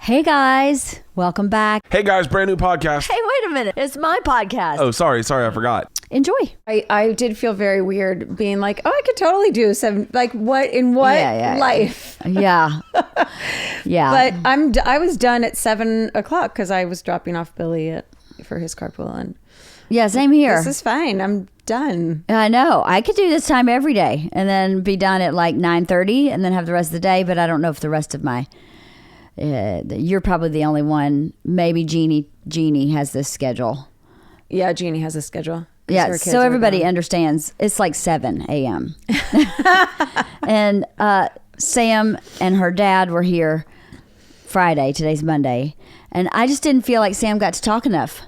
Hey guys, welcome back. Hey guys, brand new podcast. Hey, wait a minute. It's my podcast. Oh, sorry, I forgot. Enjoy. I did feel very weird being like, oh, I could totally do seven. Like what in what life? Yeah. Yeah. But I was done at 7 o'clock because I was dropping off Billy for his carpool, and yeah, same here. this is fine. I'm done. I know. I could do this time every day and then be done at like 9:30 and then have the rest of the day. But I don't know if the rest of my you're probably the only one. Maybe Jeannie has this schedule. Yeah, Jeannie has a schedule. Yeah, so everybody understands. It's like 7 a.m. And Sam and her dad were here Friday. Today's Monday. And I just didn't feel like Sam got to talk enough.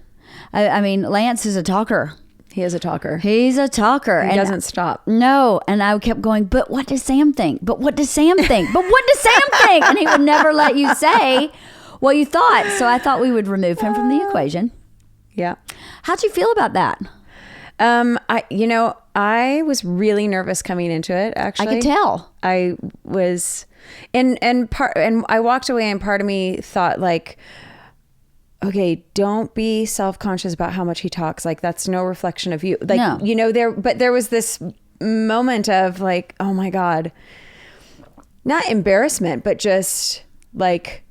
I mean, Lance is a talker. He is a talker. He's a talker. He doesn't stop. No. And I kept going, but what does Sam think? But what does Sam think? But what does Sam think? And he would never let you say what you thought. So I thought we would remove him from the equation. Yeah. How'd you feel about that? I was really nervous coming into it, actually. I could tell. I was, and I walked away, and part of me thought, like, okay, don't be self-conscious about how much he talks. Like, that's no reflection of you. Like, no. there was this moment of like, oh my God, not embarrassment, but just like,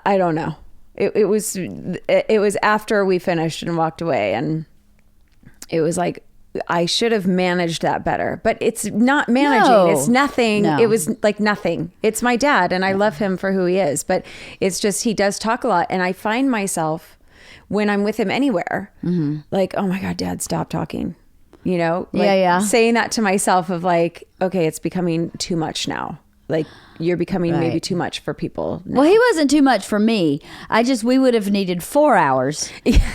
I don't know. It was after we finished and walked away, and it was like, I should have managed that better, but it's not managing. No. It's nothing. No. It was like nothing. It's my dad, and I love him for who he is, but it's just, he does talk a lot. And I find myself when I'm with him anywhere, like, oh my God, Dad, stop talking, like saying that to myself of like, okay, it's becoming too much now. Like, you're becoming maybe too much for people now. Well, he wasn't too much for me. We would have needed 4 hours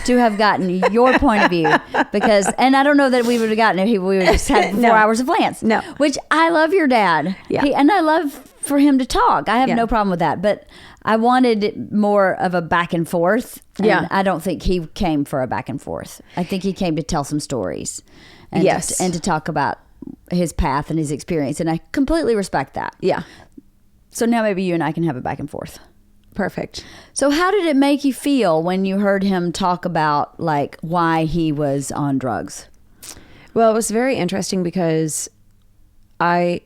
to have gotten your point of view, and I don't know that we would have gotten it. We would have just had 4 hours of Lance. No. Which I love your dad. Yeah. And I love for him to talk. I have no problem with that, but I wanted more of a back and forth. And I don't think he came for a back and forth. I think he came to tell some stories and to talk about his path and his experience. And I completely respect that. Yeah. So now maybe you and I can have a back and forth. Perfect. So how did it make you feel when you heard him talk about like why he was on drugs? Well, it was very interesting because a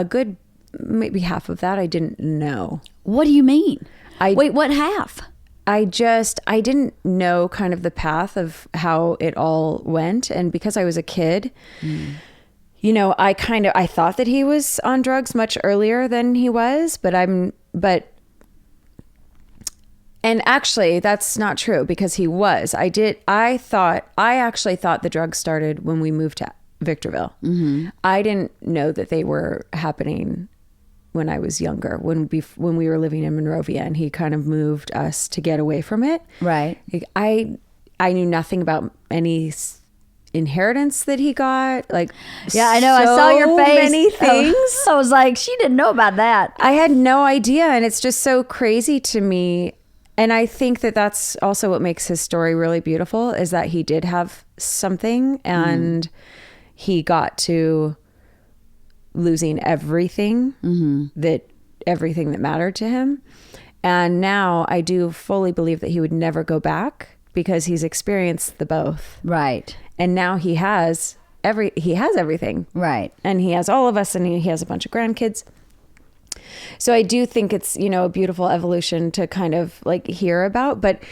good maybe half of that I didn't know. What do you mean? Wait, what half? I didn't know kind of the path of how it all went. And because I was a kid, I thought that he was on drugs much earlier than he was, and actually that's not true because he was. I actually thought the drugs started when we moved to Victorville. Mm-hmm. I didn't know that they were happening when I was younger, when we were living in Monrovia, and he kind of moved us to get away from it. Right. I knew nothing about any inheritance that he got. Like, yeah, I know. I saw your face. Many things. I was like, she didn't know about that. I had no idea, and it's just so crazy to me. And I think that that's also what makes his story really beautiful, is that he did have something, and he got to losing everything, everything that mattered to him. And now I do fully believe that he would never go back because he's experienced the both. Right. And now he has everything. Right. And he has all of us, and he has a bunch of grandkids. So I do think it's, a beautiful evolution to kind of like hear about, but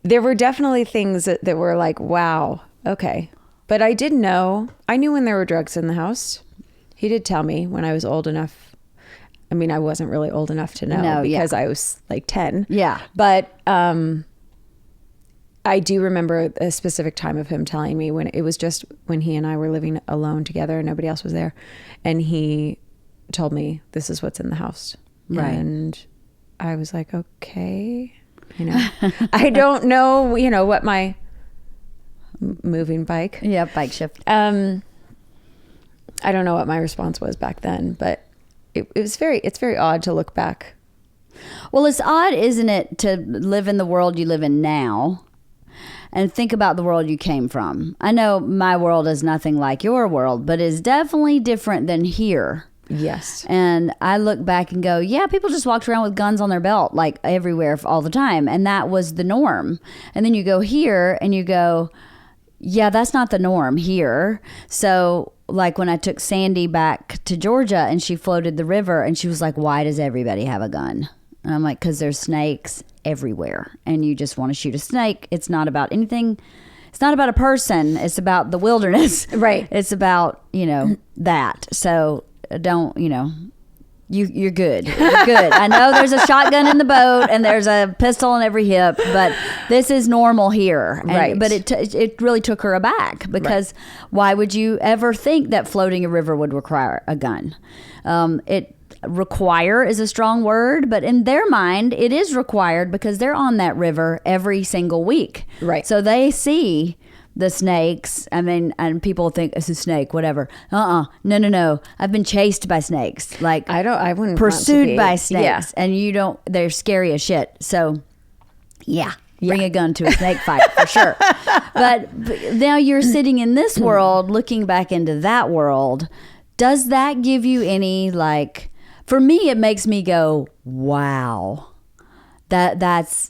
there were definitely things that were like, wow, okay. But I did know, I knew when there were drugs in the house. He did tell me when I was old enough. I mean, I wasn't really old enough to know because I was like 10. Yeah. But I do remember a specific time of him telling me when it was just when he and I were living alone together and nobody else was there. And he told me, this is what's in the house. Right. And I was like, okay, I don't know, what my moving bike. Yeah. Bike shift. I don't know what my response was back then, but it's very odd to look back. Well, it's odd, isn't it, to live in the world you live in now and think about the world you came from. I know my world is nothing like your world, but it's definitely different than here. Yes. And I look back and go, yeah, people just walked around with guns on their belt, like everywhere all the time. And that was the norm. And then you go here and you go, yeah, that's not the norm here. So like when I took Sandy back to Georgia and she floated the river and she was like, why does everybody have a gun? And I'm like, because there's snakes everywhere and you just want to shoot a snake. It's not about anything. It's not about a person. It's about the wilderness. Right. It's about, that. So don't, you're good. You're good. I know there's a shotgun in the boat and there's a pistol on every hip, but this is normal here. And, right. But it really took her aback because why would you ever think that floating a river would require a gun? Require is a strong word, but in their mind, it is required because they're on that river every single week. Right. So they see the snakes. I mean, and people think it's a snake, whatever. No. I've been chased by snakes. Like I wouldn't pursued by snakes, yeah. And they're scary as shit. So yeah. Bring a gun to a snake fight for sure. But now you're sitting in this world, looking back into that world. Does that give you any for me, it makes me go, wow, that's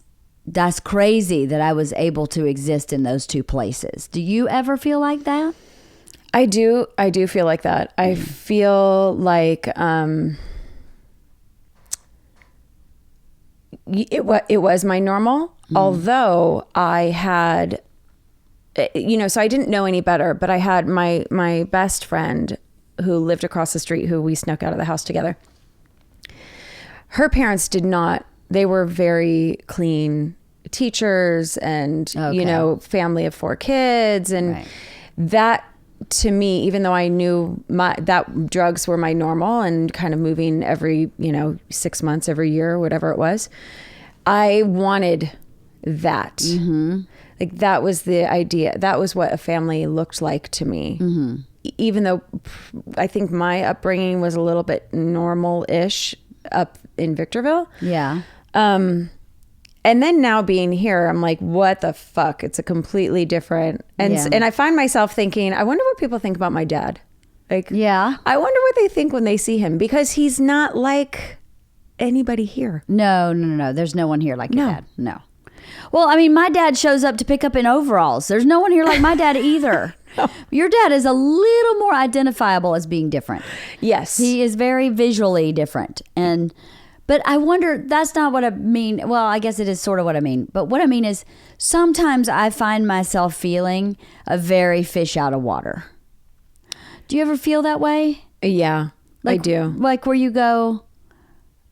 crazy that I was able to exist in those two places. Do you ever feel like that? I do feel like that. I feel like it was my normal, although I had, so I didn't know any better, but I had my best friend who lived across the street who we snuck out of the house together. Her parents did not, they were very clean teachers and, family of 4 kids. And that to me, even though I knew that drugs were my normal and kind of moving every, 6 months, every year, whatever it was, I wanted that. Mm-hmm. Like that was the idea. That was what a family looked like to me. Mm-hmm. Even though I think my upbringing was a little bit normal-ish up in Victorville. Yeah. And then now being here, I'm like, what the fuck? It's a completely different. And I find myself thinking, I wonder what people think about my dad. Like, yeah, I wonder what they think when they see him, because he's not like anybody here. No. There's no one here like your dad. No. Well, I mean, my dad shows up to pick up in overalls. There's no one here like my dad either. No. Your dad is a little more identifiable as being different. Yes. He is very visually different. But I wonder, that's not what I mean. Well, I guess it is sort of what I mean. But what I mean is sometimes I find myself feeling a very fish out of water. Do you ever feel that way? Yeah, I do. Like where you go,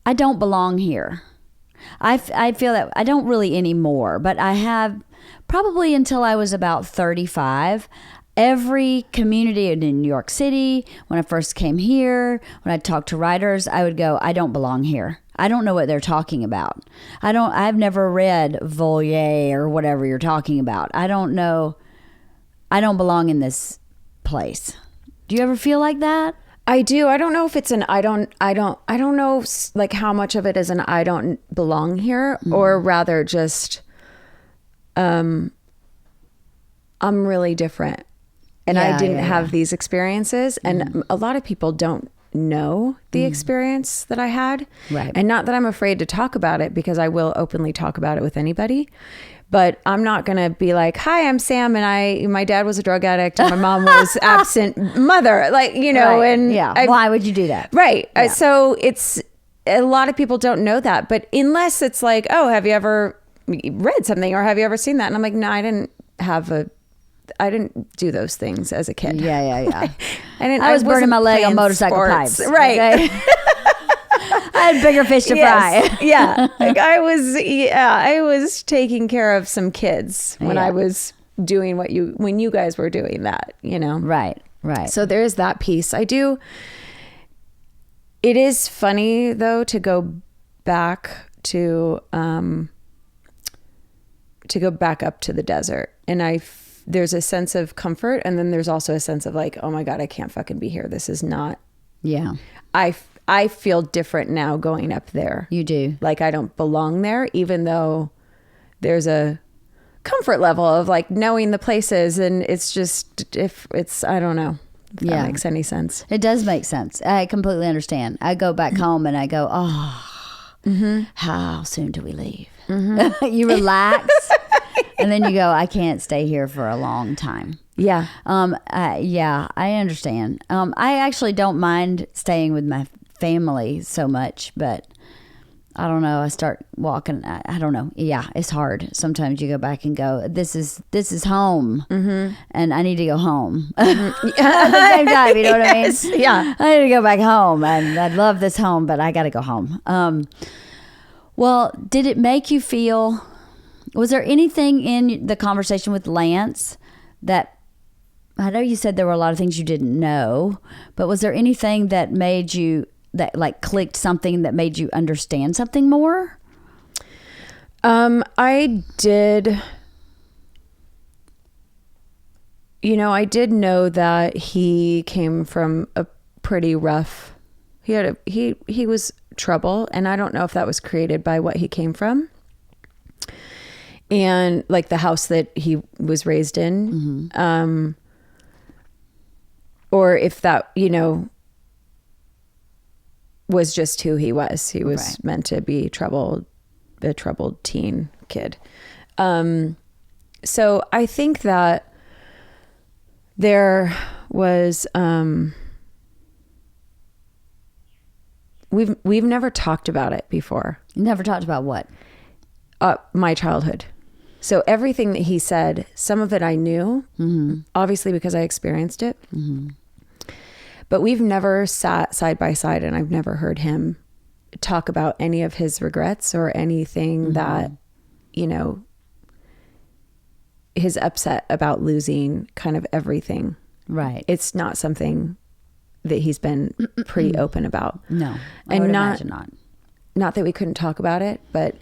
I don't belong here. I feel that I don't really anymore, but I have probably until I was about 35. Every community in New York City, when I first came here, when I talked to writers, I would go, I don't belong here. I don't know what they're talking about. I've never read Voliere or whatever you're talking about. I don't know. I don't belong in this place. Do you ever feel like that? I do. I don't know if it's an I don't know like how much of it is an I don't belong here, or rather just I'm really different. And I didn't have these experiences. And a lot of people don't know the experience that I had. Right. And not that I'm afraid to talk about it, because I will openly talk about it with anybody. But I'm not going to be like, hi, I'm Sam, and my dad was a drug addict and my mom was absent mother. Like, right. And why would you do that? Right. Yeah. So it's, a lot of people don't know that. But unless it's like, oh, have you ever read something, or have you ever seen that? And I'm like, no, I didn't do those things as a kid. Yeah. I was burning my leg on motorcycle pipes. Right. Okay? I had bigger fish to fry. Yeah. Like I was taking care of some kids when I was doing when you guys were doing that, Right. So there is that piece. I do. It is funny though to go back to go back up to the desert, and there's a sense of comfort, and then there's also a sense of like, oh my God, I can't fucking be here. This is not. Yeah. I feel different now going up there. You do. Like I don't belong there, even though there's a comfort level of like knowing the places, and it's just, I don't know. If that makes any sense. It does make sense. I completely understand. I go back home and I go, how soon do we leave? You relax and then you go, I can't stay here for a long time. Yeah. I understand. I actually don't mind staying with my family so much, but I don't know. I start walking. I don't know. Yeah, it's hard. Sometimes you go back and go, this is home, and I need to go home at the same time. You know what I mean? Yeah. I need to go back home, and I love this home, but I got to go home. Well, did it make you feel? Was there anything in the conversation with Lance that? I know you said there were a lot of things you didn't know, but was there anything that made you? That like clicked something that made you understand something more? I did, I did know that he came from a pretty rough, he was trouble. And I don't know if that was created by what he came from and like the house that he was raised in. Or if that, was just who he was. He was meant to be a troubled teen kid. So I think that there was, we've never talked about it before. Never talked about what? My childhood. So everything that he said, some of it I knew, obviously because I experienced it. But we've never sat side by side and I've never heard him talk about any of his regrets or anything that, his upset about losing kind of everything. Right. It's not something that he's been pretty open about. No. I would imagine not. Not that we couldn't talk about it, but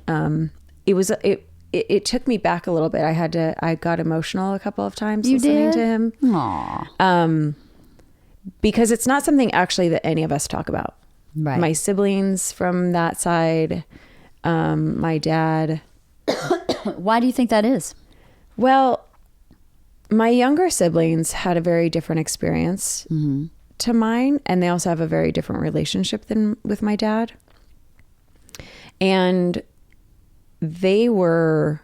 it took me back a little bit. I got emotional a couple of times listening to him. Aww. Because it's not something actually that any of us talk about. Right. My siblings from that side, my dad. Why do you think that is? Well, my younger siblings had a very different experience to mine, and they also have a very different relationship than with my dad. And they were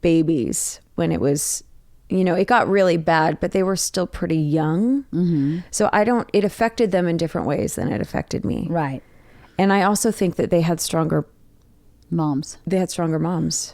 babies when it was, it got really bad, but they were still pretty young. So it affected them in different ways than it affected me. Right. And I also think that they had stronger moms.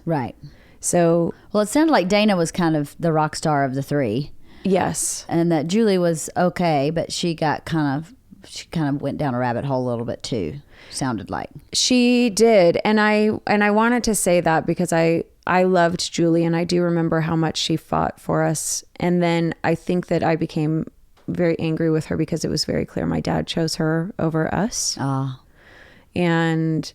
Right. So, well, it sounded like Dana was kind of the rock star of the three. Yes. And that Julie was okay, but she kind of went down a rabbit hole a little bit too. Sounded like she did. And I wanted to say that because I loved Julie and I do remember how much she fought for us. And then I think that I became very angry with her because it was very clear my dad chose her over us. And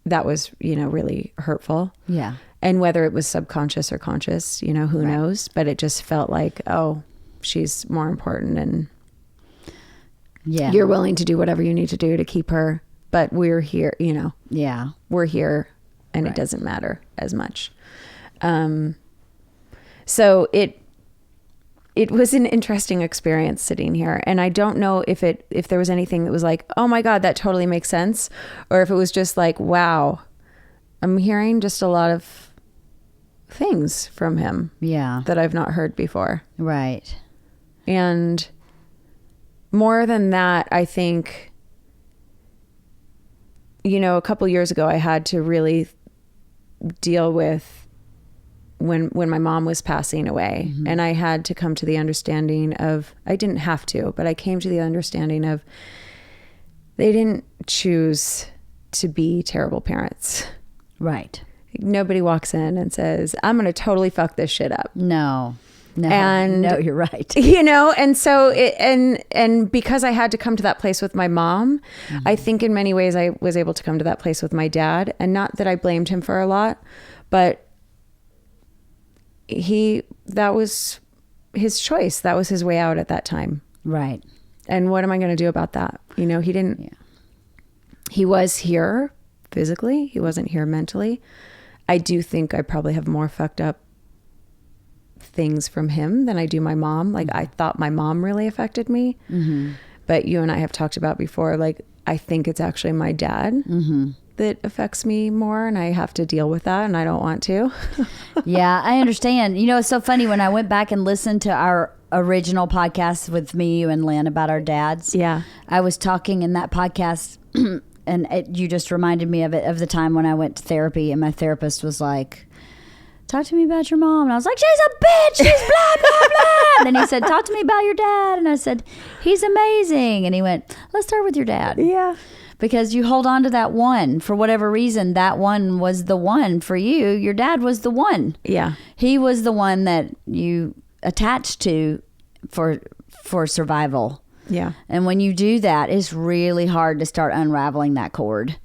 that was, really hurtful. Yeah. And whether it was subconscious or conscious, who knows, but it just felt like, oh, she's more important and you're willing to do whatever you need to do to keep her. But we're here, Yeah. We're here. And it doesn't matter as much. So it was an interesting experience sitting here. And I don't know if there was anything that was like, oh my God, that totally makes sense. Or if it was just like, wow, I'm hearing just a lot of things from him. Yeah. That I've not heard before. Right. And more than that, I think, a couple years ago, I had to really deal with when my mom was passing away. And I had to come to the understanding of, I didn't have to, but I came to the understanding of they didn't choose to be terrible parents. Right. Nobody walks in and says, I'm going to totally fuck this shit up. No, and no, you're right. And so and because I had to come to that place with my mom, I think in many ways I was able to come to that place with my dad, and not that I blamed him for a lot, but that was his choice. That was his way out at that time. Right. And what am I going to do about that? He didn't, he was here physically. He wasn't here mentally. I do think I probably have more fucked up things from him than I do my mom. Like I thought my mom really affected me, but you and I have talked about before, like I think it's actually my dad that affects me more, and I have to deal with that, and I don't want to. Yeah, I understand. You know, it's so funny when I went back and listened to our original podcast with me, you, and Lynn about our dads. Yeah. I was talking in that podcast, and you just reminded me of it, of the time when I went to therapy, and my therapist was like, talk to me about your mom. And I was like, she's a bitch. She's blah, blah, blah. And then he said, talk to me about your dad. And I said, he's amazing. And he went, let's start with your dad. Yeah. Because you hold on to that one. For whatever reason, that one was the one for you. Your dad was the one. Yeah. He was the one that you attached to for survival. Yeah. And when you do that, it's really hard to start unraveling that cord.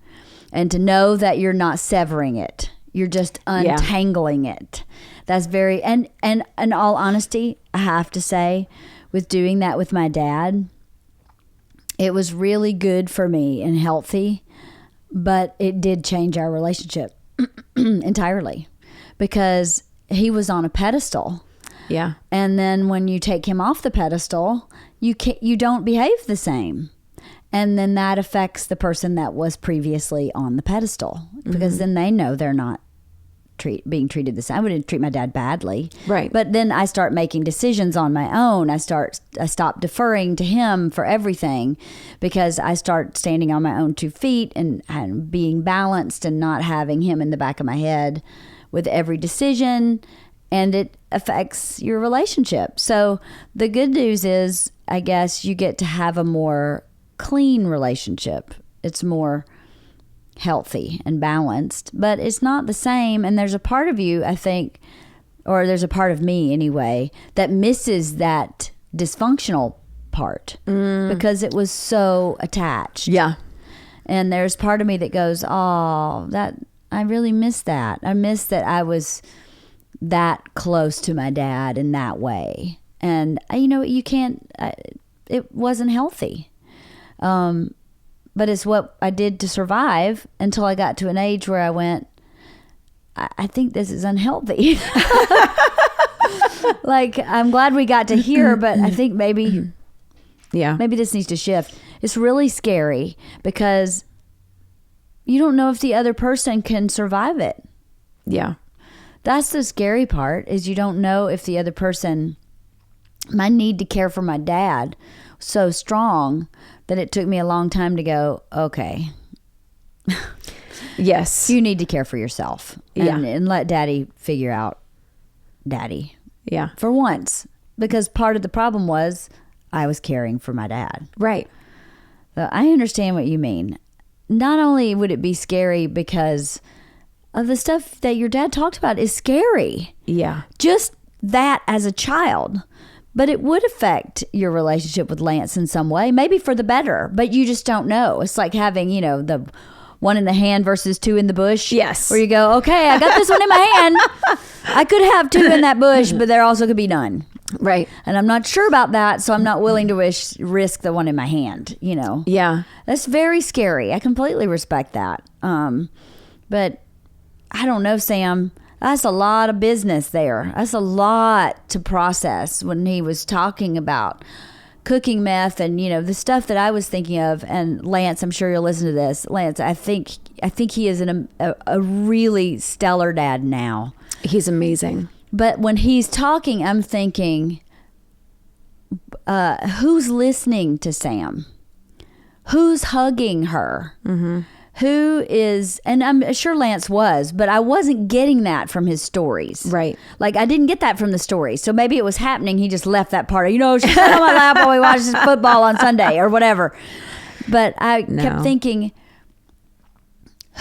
And to know that you're not severing it. You're just untangling it. That's very, and in all honesty, I have to say, with doing that with my dad, it was really good for me and healthy, but it did change our relationship entirely because he was on a pedestal. Yeah. And then when you take him off the pedestal, you don't behave the same. And then that affects the person that was previously on the pedestal because then they know they're not being treated the same. I wouldn't treat my dad badly. Right. But then I start making decisions on my own. I stop deferring to him for everything because I start standing on my own 2 feet and being balanced and not having him in the back of my head with every decision. And it affects your relationship. So the good news is, I guess, you get to have a more clean relationship. It's more healthy and balanced, but it's not the same. And there's a part of you, I think, or there's a part of me anyway, that misses that dysfunctional part because it was so attached. Yeah. And there's part of me that goes, oh, that I really miss that. I miss that I was that close to my dad in that way. And you know, you can't, it wasn't healthy. But it's what I did to survive until I got to an age where I went, I think this is unhealthy. Like, I'm glad we got to here, but I think maybe this needs to shift. It's really scary because you don't know if the other person can survive it. Yeah. That's the scary part, is you don't know if the other person, my need to care for my dad so strong that it took me a long time to go, okay. Yes. You need to care for yourself and let daddy figure out daddy. Yeah. For once. Because part of the problem was I was caring for my dad. Right. So I understand what you mean. Not only would it be scary because of the stuff that your dad talked about is scary. Yeah. Just that as a child. But it would affect your relationship with Lance in some way, maybe for the better, but you just don't know. It's like having, you know, the 1 in the hand versus 2 in the bush. Yes. Where you go, okay, I got this one in my hand. I could have 2 in that bush, but there also could be none. Right. And I'm not sure about that, so I'm not willing to risk the 1 in my hand, you know. Yeah. That's very scary. I completely respect that. But I don't know, Sam. That's a lot of business there. That's a lot to process when he was talking about cooking meth and, you know, the stuff that I was thinking of. And Lance, I'm sure you'll listen to this. Lance, I think he is a really stellar dad now. He's amazing. But when he's talking, I'm thinking, who's listening to Sam? Who's hugging her? Mm-hmm. Who is, and I'm sure Lance was, but I wasn't getting that from his stories. Right. Like, I didn't get that from the stories. So maybe it was happening. He just left that part. You know, she sat on my lap while we watched football on Sunday or whatever. But I kept thinking,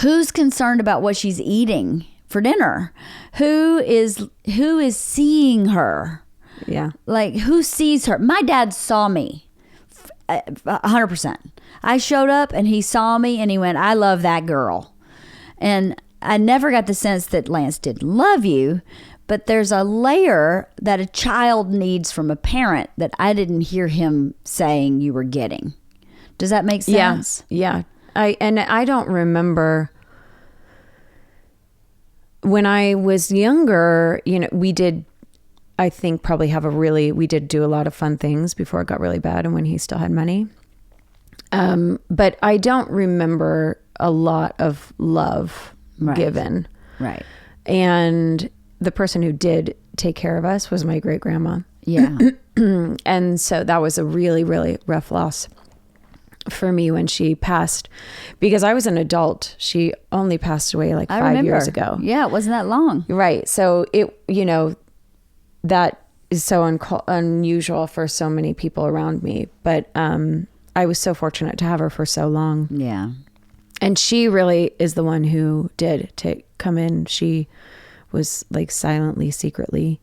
who's concerned about what she's eating for dinner? Who is seeing her? Yeah. Like, who sees her? My dad saw me 100%. I showed up and he saw me and he went, I love that girl. And I never got the sense that Lance didn't love you, but there's a layer that a child needs from a parent that I didn't hear him saying you were getting. Does that make sense? Yeah. I don't remember when I was younger, you know, we did I think probably we did do a lot of fun things before it got really bad and when he still had money. But I don't remember a lot of love given. Right. And the person who did take care of us was my great grandma. Yeah. And so that was a really, really rough loss for me when she passed, because I was an adult. She only passed away like 5 years ago. Yeah, it wasn't that long. Right. So that is so unusual for so many people around me. But I was so fortunate to have her for so long. Yeah. And she really is the one who did come in. She was like silently, secretly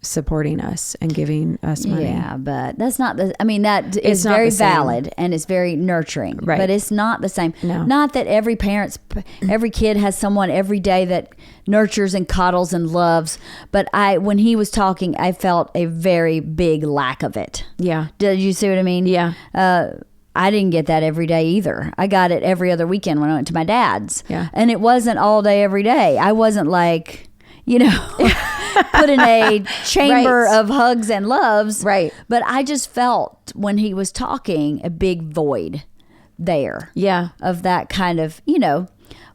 supporting us and giving us money. Yeah, but that's not that is very valid and it's very nurturing. Right. But it's not the same. No. Not that every kid has someone every day that nurtures and coddles and loves. But when he was talking, I felt a very big lack of it. Yeah. Did you see what I mean? Yeah. I didn't get that every day either. I got it every other weekend when I went to my dad's. Yeah. And it wasn't all day every day. I wasn't like, put in a chamber of hugs and loves. Right. But I just felt when he was talking a big void there. Yeah. Of that kind of,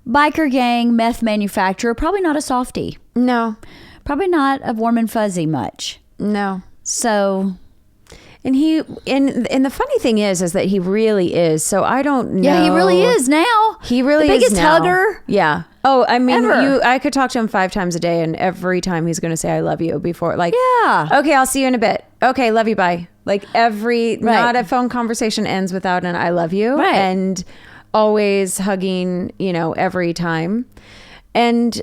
biker gang, meth manufacturer, probably not a softie. No. Probably not a warm and fuzzy much. No. So... And the funny thing is that he really is. So I don't know. Yeah, he really is now. He really the is biggest now. hugger. Yeah. Oh, I mean, ever. I could talk to him 5 times a day, and every time he's going to say "I love you" before, like, Yeah. Okay, I'll see you in a bit. Okay, love you, bye. Like not a phone conversation ends without an "I love you," Right. and always hugging, every time, and.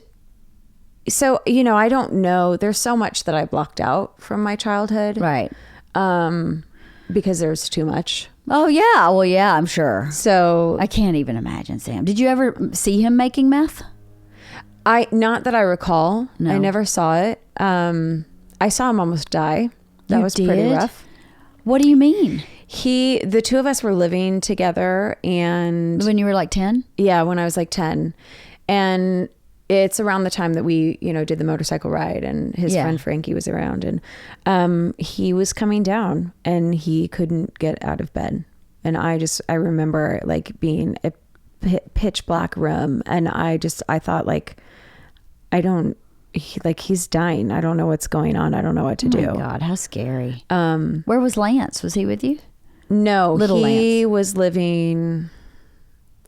So, I don't know. There's so much that I blocked out from my childhood. Right. Because there's too much. Oh, yeah. Well, yeah, I'm sure. So I can't even imagine, Sam. Did you ever see him making meth? not that I recall. No. I never saw it. I saw him almost die. That was pretty did? rough. What do you mean? The two of us were living together, and When you were like 10? yeah, when I was like 10, and it's around the time that we, did the motorcycle ride, and his friend Frankie was around, and he was coming down and he couldn't get out of bed. And I remember like being a pitch black room, and I thought like, he's dying. I don't know what's going on. I don't know what to do. Oh my God, how scary. Where was Lance? Was he with you? No, he Lance. was living,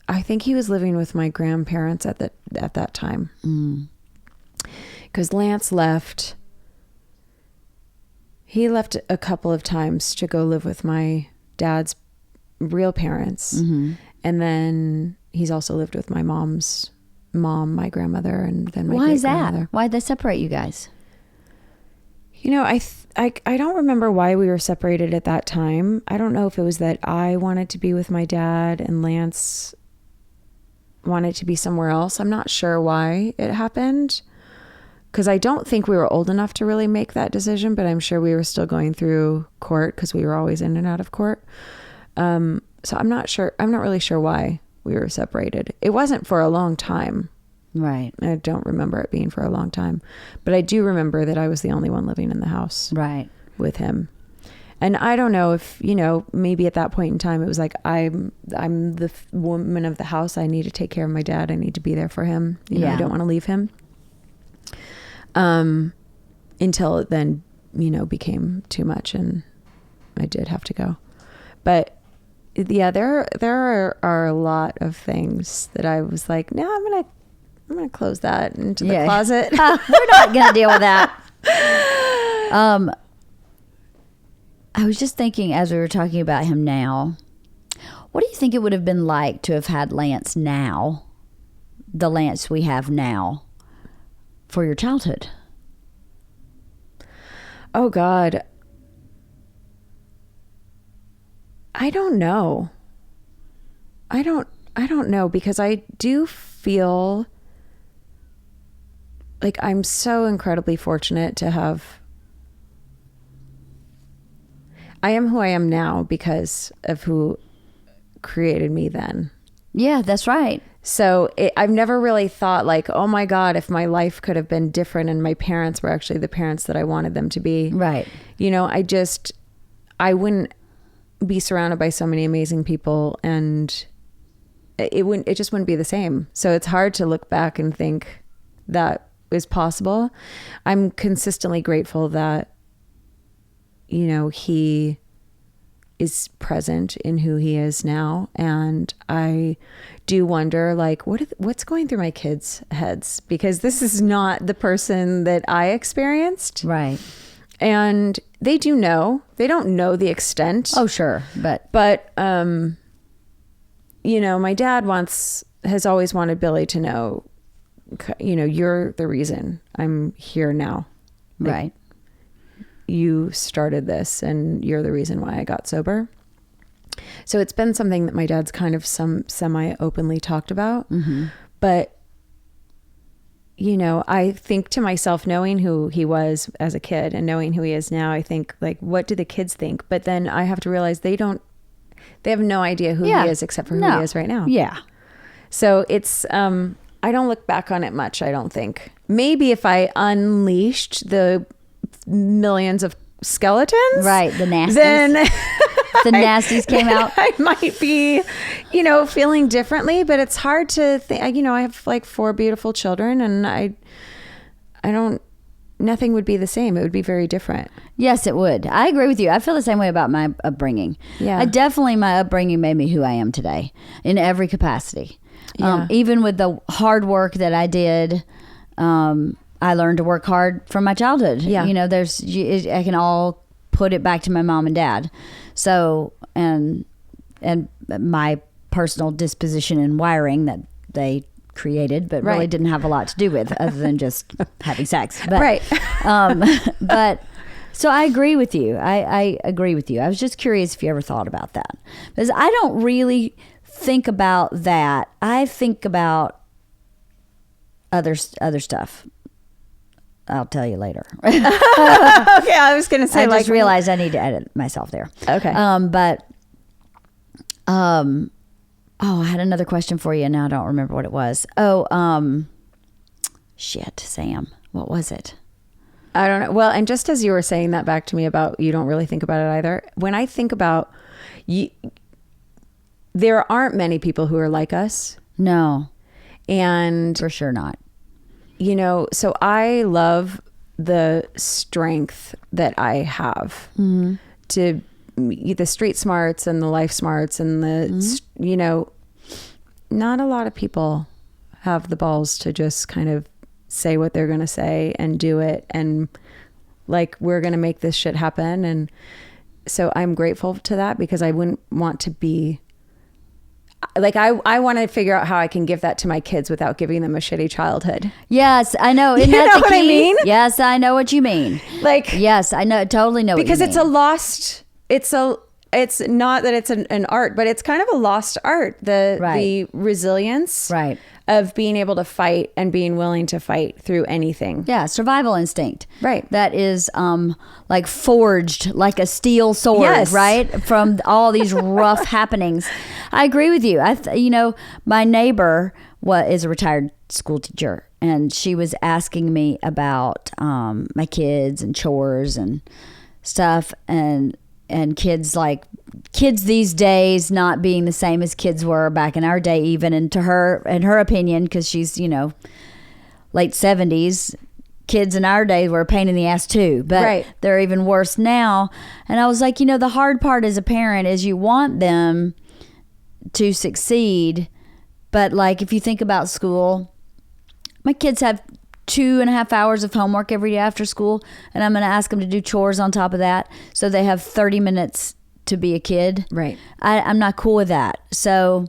I think he was living with my grandparents at that time. Because Lance left. He left a couple of times to go live with my dad's real parents. Mm-hmm. And then he's also lived with my mom's mom, my grandmother, and then my Why is great-grandmother. that? Why'd they separate you guys? I don't remember why we were separated at that time. I don't know if it was that I wanted to be with my dad and Lance wanted to be somewhere else. I'm not sure why it happened, because I don't think we were old enough to really make that decision, but I'm sure we were still going through court because we were always in and out of court. So I'm not sure. I'm not really sure why we were separated. It wasn't for a long time. Right. I don't remember it being for a long time, but I do remember that I was the only one living in the house Right. with him. And I don't know if, maybe at that point in time, it was like, I'm the woman of the house. I need to take care of my dad. I need to be there for him. I don't want to leave him. Until it then, became too much and I did have to go. But yeah, there are a lot of things that I was like, no, I'm going to close that into the closet. We're not going to deal with that. I was just thinking as we were talking about him now, what do you think it would have been like to have had Lance now, the Lance we have now, for your childhood? Oh God. I don't know. I don't know, because I do feel like I'm so incredibly fortunate to have. I am who I am now because of who created me then. Yeah, that's right. So I've never really thought like, oh my God, if my life could have been different and my parents were actually the parents that I wanted them to be. Right. You know, I wouldn't be surrounded by so many amazing people, and it just wouldn't be the same. So it's hard to look back and think that is possible. I'm consistently grateful that, you know, he is present in who he is now. And I do wonder, like, what's going through my kids' heads, because this is not the person that I experienced. Right. And they do know. They don't know the extent. Oh, sure. But you know, my dad has always wanted Billy to know, you know, you're the reason I'm here now. Like, right. You started this and you're the reason why I got sober. So it's been something that my dad's kind of semi openly talked about. Mm-hmm. But, you know, I think to myself, knowing who he was as a kid and knowing who he is now, I think, like, what do the kids think? But then I have to realize they have no idea who he is except for who he is right now. Yeah. So it's, I don't look back on it much, I don't think. Maybe if I unleashed the millions of skeletons. Right, the nasties. Then the nasties came out. I might be, you know, feeling differently, but it's hard to think. You know, I have like 4 beautiful children, and I don't, nothing would be the same. It would be very different. Yes, it would. I agree with you. I feel the same way about my upbringing. Yeah. My upbringing made me who I am today in every capacity. Yeah. Even with the hard work that I did, I learned to work hard from my childhood. Yeah. You know, I can all put it back to my mom and dad. So, and my personal disposition and wiring that they created, but really didn't have a lot to do with other than just having sex. But, right. But so I agree with you. I agree with you. I was just curious if you ever thought about that, because I don't really think about that. I think about other stuff. I'll tell you later. Okay, I was going to say, I just realized I need to edit myself there. Okay. Oh, I had another question for you, and now I don't remember what it was. Shit, Sam. What was it? I don't know. Well, and just as you were saying that back to me about you don't really think about it either. When I think about you, there aren't many people who are like us. No. And for sure not. You know, so I love the strength that I have to the street smarts and the life smarts and the, you know, not a lot of people have the balls to just kind of say what they're going to say and do it. And like, we're going to make this shit happen. And so I'm grateful to that, because I wouldn't want to be like, I want to figure out how I can give that to my kids without giving them a shitty childhood. Yes, I know. You know what I mean? Yes, I know what you mean. Like, yes, I know, totally know. Because what you mean. it's not that it's an art, but it's kind of a lost art. The resilience of being able to fight and being willing to fight through anything. Yeah, survival instinct. Right. That is like forged like a steel sword, right? From all these rough happenings. I agree with you. You know, my neighbor is a retired school teacher, and she was asking me about my kids and chores and stuff, and kids these days not being the same as kids were back in our day, even. And to her, in her opinion, because she's, you know, late 70s, kids in our day were a pain in the ass too, but they're even worse now. And I was like, you know, the hard part as a parent is you want them to succeed, but like, if you think about school, my kids have 2.5 hours of homework every day after school, and I'm going to ask them to do chores on top of that, so they have 30 minutes to be a kid. Right. I'm not cool with that. So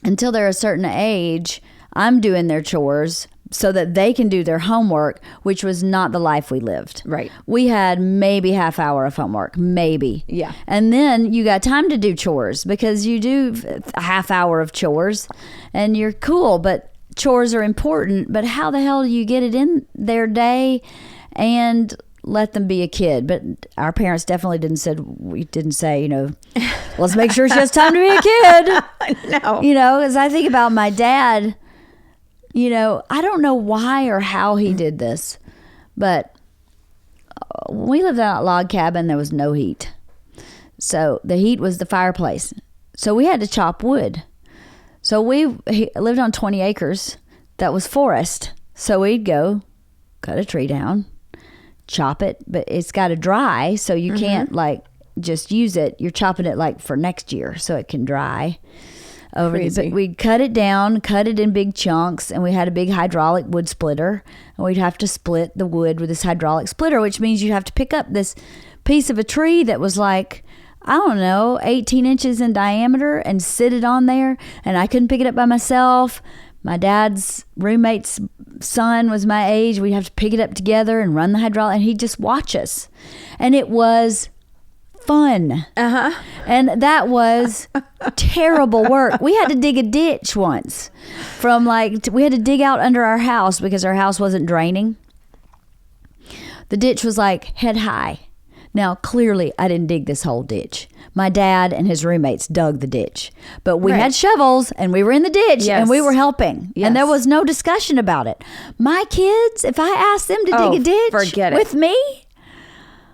until they're a certain age, I'm doing their chores so that they can do their homework, which was not the life we lived. Right. We had maybe half hour of homework, maybe. Yeah. And then you got time to do chores, because you do a half hour of chores and you're cool, but chores are important. But how the hell do you get it in their day and let them be a kid. But our parents definitely didn't say, let's make sure she has time to be a kid. No. As I think about my dad, I don't know why or how he did this, but when we lived in a log cabin, there was no heat. So the heat was the fireplace. So we had to chop wood. So we lived on 20 acres that was forest. So we'd go cut a tree down, chop it, but it's got to dry. So you can't just use it. You're chopping it for next year so it can dry. But we'd cut it down, cut it in big chunks, and we had a big hydraulic wood splitter, and we'd have to split the wood with this hydraulic splitter, which means you'd have to pick up this piece of a tree that was 18 inches in diameter and sit it on there, and I couldn't pick it up by myself. My dad's roommate's son was my age. We'd have to pick it up together and run the hydraulic, and he'd just watch us, and it was fun. And that was terrible work. We had to dig a ditch once we had to dig out under our house because our house wasn't draining. The ditch was head high. Now, clearly, I didn't dig this whole ditch. My dad and his roommates dug the ditch. But we had shovels, and we were in the ditch, and we were helping. Yes. And there was no discussion about it. My kids, if I asked them to dig a ditch with me,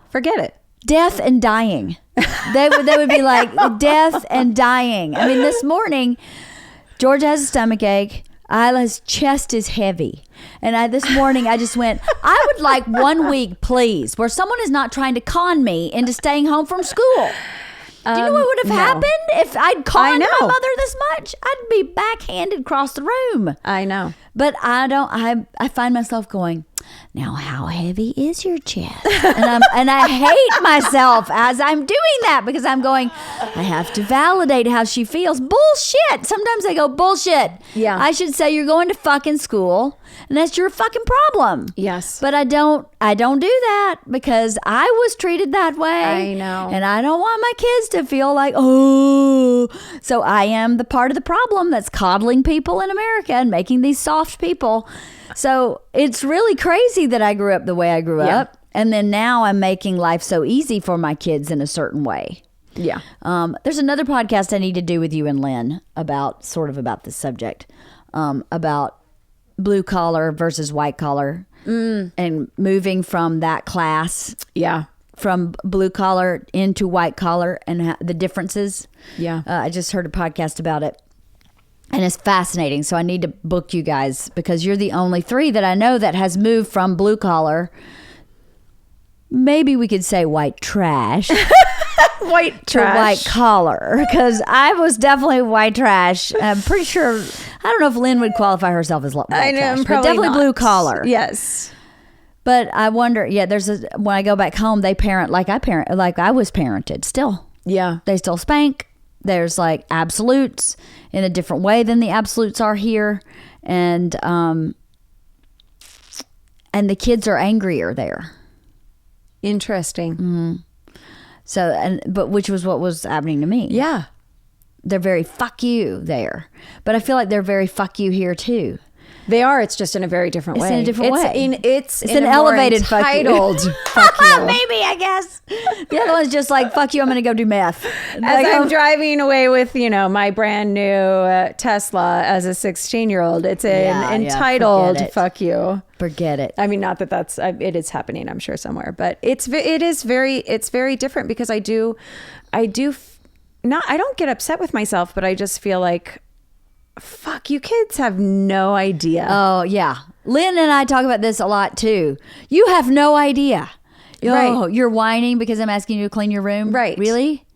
forget it. Death and dying. They would be death and dying. I mean, this morning, George has a stomach ache. Isla's chest is heavy. And this morning I just went, I would like 1 week, please, where someone is not trying to con me into staying home from school. Do you know what would have happened if I'd conned my mother this much? I'd be backhanded across the room. I know. But I find myself going, now how heavy is your chest? And I hate myself as I'm doing that because I'm going, I have to validate how she feels. Bullshit. Sometimes I go, bullshit. Yeah. I should say you're going to fucking school and that's your fucking problem. Yes. But I don't do that because I was treated that way. I know. And I don't want my kids to feel like, oh. So I am the part of the problem that's coddling people in America and making these soft people. So it's really crazy that I grew up the way I grew up. And then now I'm making life so easy for my kids in a certain way. Yeah. There's another podcast I need to do with you and Lynn about this subject, about blue collar versus white collar and moving from that class. Yeah. From blue collar into white collar and the differences. Yeah. I just heard a podcast about it. And it's fascinating. So I need to book you guys because you're the only three that I know that has moved from blue collar. Maybe we could say white trash. White trash. To white collar. Because I was definitely white trash. I'm pretty sure, I don't know if Lynn would qualify herself as white trash. But definitely not. Blue collar. Yes. But I wonder, when I go back home, they parent like I was parented still. Yeah. They still spank. There's absolutes in a different way than the absolutes are here. And the kids are angrier there. Interesting. Mm-hmm. So, but which was what was happening to me. Yeah. They're very fuck you there. But I feel like they're very fuck you here too. They are. It's just in a very different way. It's in a different way. It's an elevated fuck you. Fuck you. Maybe, I guess. The other one's just fuck you, I'm going to go do meth. As I'm driving away with, my brand new Tesla as a 16-year-old, it's an entitled fuck you. Forget it. I mean, not that it is happening, I'm sure somewhere, but it's very different because I don't get upset with myself, but I just feel like, fuck, you kids have no idea. Oh, yeah. Lynn and I talk about this a lot, too. You have no idea. Oh, you're whining because I'm asking you to clean your room? Right. Really?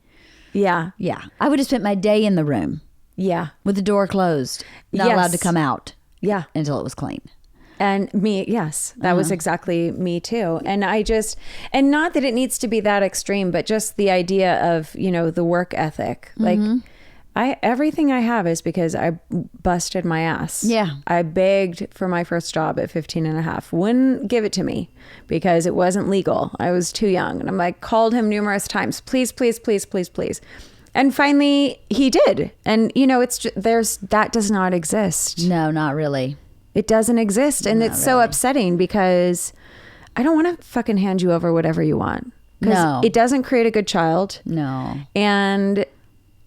Yeah. Yeah. I would have spent my day in the room. Yeah. With the door closed. Not allowed to come out. Yeah. Until it was clean. And me, yes, that was exactly me too. And and not that it needs to be that extreme, but just the idea of, the work ethic. Mm-hmm. Everything I have is because I busted my ass. Yeah. I begged for my first job at 15 and a half. Wouldn't give it to me because it wasn't legal. I was too young. And I'm called him numerous times. Please, please, please, please, please. And finally he did. And it's just, that does not exist. No, not really. It doesn't exist. And it's so upsetting because I don't want to fucking hand you over whatever you want. No. It doesn't create a good child. No. And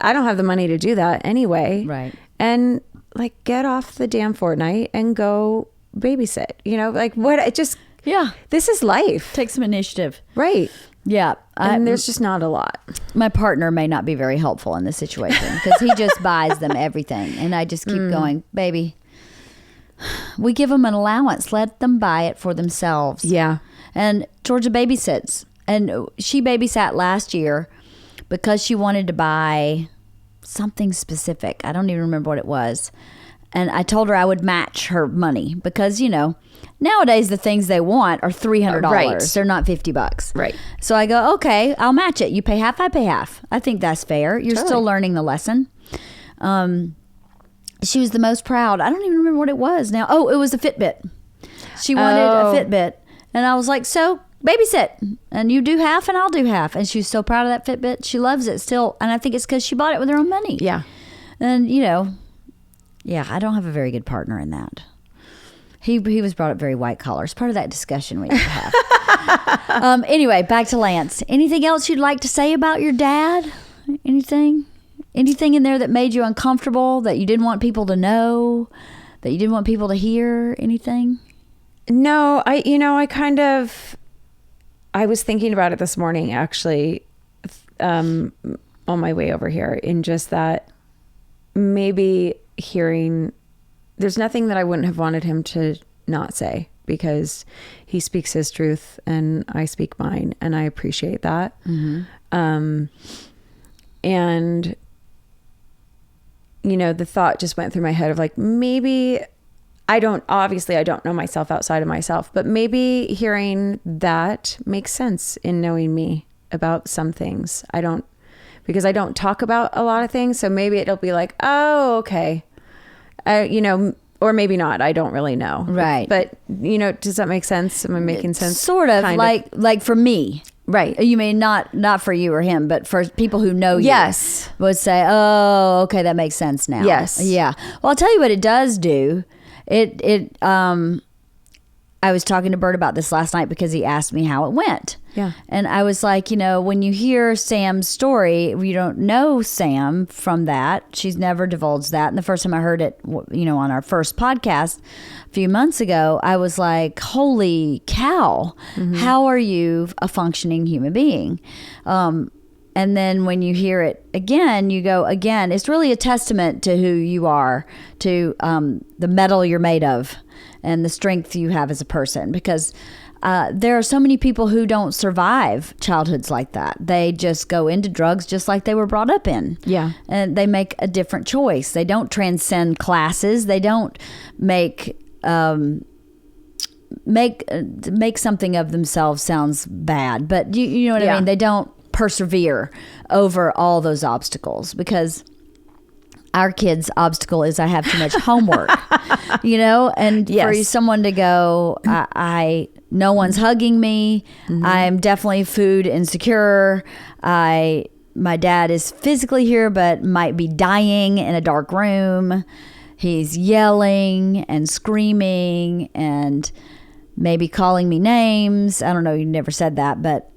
I don't have the money to do that anyway. Right. And like, get off the damn Fortnite and go babysit. You know, like what? It just, Yeah. this is life. Take some initiative. Right. Yeah. And there's just not a lot. My partner may not be very helpful in this situation because he just buys them everything. And I just keep going, baby, we give them an allowance. Let them buy it for themselves. Yeah. And Georgia babysits. And she babysat last year because she wanted to buy something specific. I don't even remember what it was. And I told her I would match her money because, you know, nowadays the things they want are $300. Right. They're not $50. Right. So I go, okay, I'll match it. You pay half, I pay half. I think that's fair. You're still learning the lesson. She was the most proud. I don't even remember what it was now. Oh, it was a Fitbit. She wanted a Fitbit. And I was like, so babysit. And you do half and I'll do half. And she was so proud of that Fitbit. She loves it still. And I think it's because she bought it with her own money. Yeah. And, you know, yeah, I don't have a very good partner in that. He was brought up very white collar. It's part of that discussion we need to have. Anyway, back to Lance. Anything else you'd like to say about your dad? Anything? Anything in there that made you uncomfortable, that you didn't want people to know, that you didn't want people to hear? Anything? No, I was thinking about it this morning, actually, on my way over here, in just that maybe hearing, there's nothing that I wouldn't have wanted him to not say, because he speaks his truth and I speak mine, and I appreciate that. And, you know, the thought just went through my head of like, maybe I don't know myself outside of myself, but maybe hearing that makes sense in knowing me about some things. Because I don't talk about a lot of things. So maybe it'll be like, oh, okay. You know, or maybe not. I don't really know. Right. But you know, does that make sense? Am I making sense? Sort of, like for me. Right. You mean not for you or him, but for people who know you. Yes. Would say, oh, okay, that makes sense now. Yes. Yeah. Well, I'll tell you what it does do. I was talking to Bert about this last night because he asked me how it went. Yeah. And I was like, you know, when you hear Sam's story, you don't know Sam from that. She's never divulged that. And the first time I heard it, you know, on our first podcast a few months ago, I was like, holy cow, how are you a functioning human being? And then when you hear it again, you go, again, it's really a testament to who you are, to the metal you're made of and the strength you have as a person. Because there are so many people who don't survive childhoods like that. They just go into drugs just like they were brought up in. Yeah. And they make a different choice. They don't transcend classes. They don't make something of themselves sounds bad. But you know what I mean? They don't persevere over all those obstacles, because our kids' obstacle is I have too much homework, you know, and for someone to go, no one's hugging me. I'm definitely food insecure. My dad is physically here, but might be dying in a dark room. He's yelling and screaming and maybe calling me names. I don't know. You never said that, but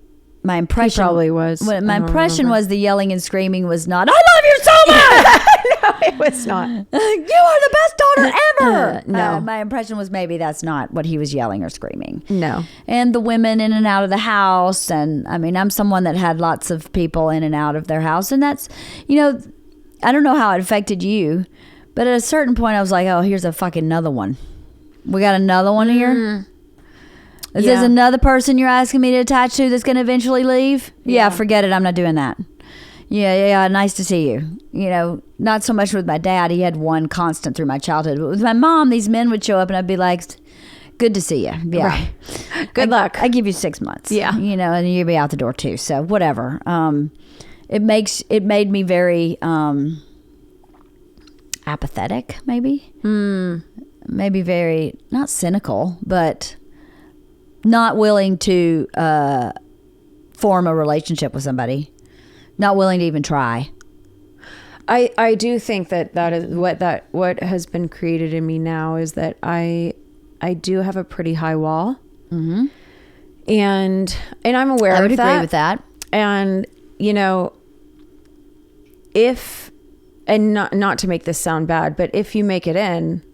my impression probably was. My impression was the yelling and screaming was not, I love you so much. No, it was not. You are the best daughter ever. No. My impression was maybe that's not what he was yelling or screaming. No. And the women in and out of the house. And I mean, I'm someone that had lots of people in and out of their house. And that's, you know, I don't know how it affected you, but at a certain point I was like, oh, here's a fucking another one. We got another one here. Is this another person you're asking me to attach to that's going to eventually leave? Yeah, forget it. I'm not doing that. Yeah, nice to see you. You know, not so much with my dad. He had one constant through my childhood. But with my mom, these men would show up and I'd be like, good to see you. Yeah. Right. Good luck. I give you 6 months. Yeah. You know, and you'll be out the door too. So whatever. It made me very apathetic, maybe. Maybe very, not cynical, but not willing to form a relationship with somebody. Not willing to even try. I do think that is what has been created in me now is that I do have a pretty high wall. And I'm aware of that. I would agree with that. And, you know, if, and not to make this sound bad, but if you make it in,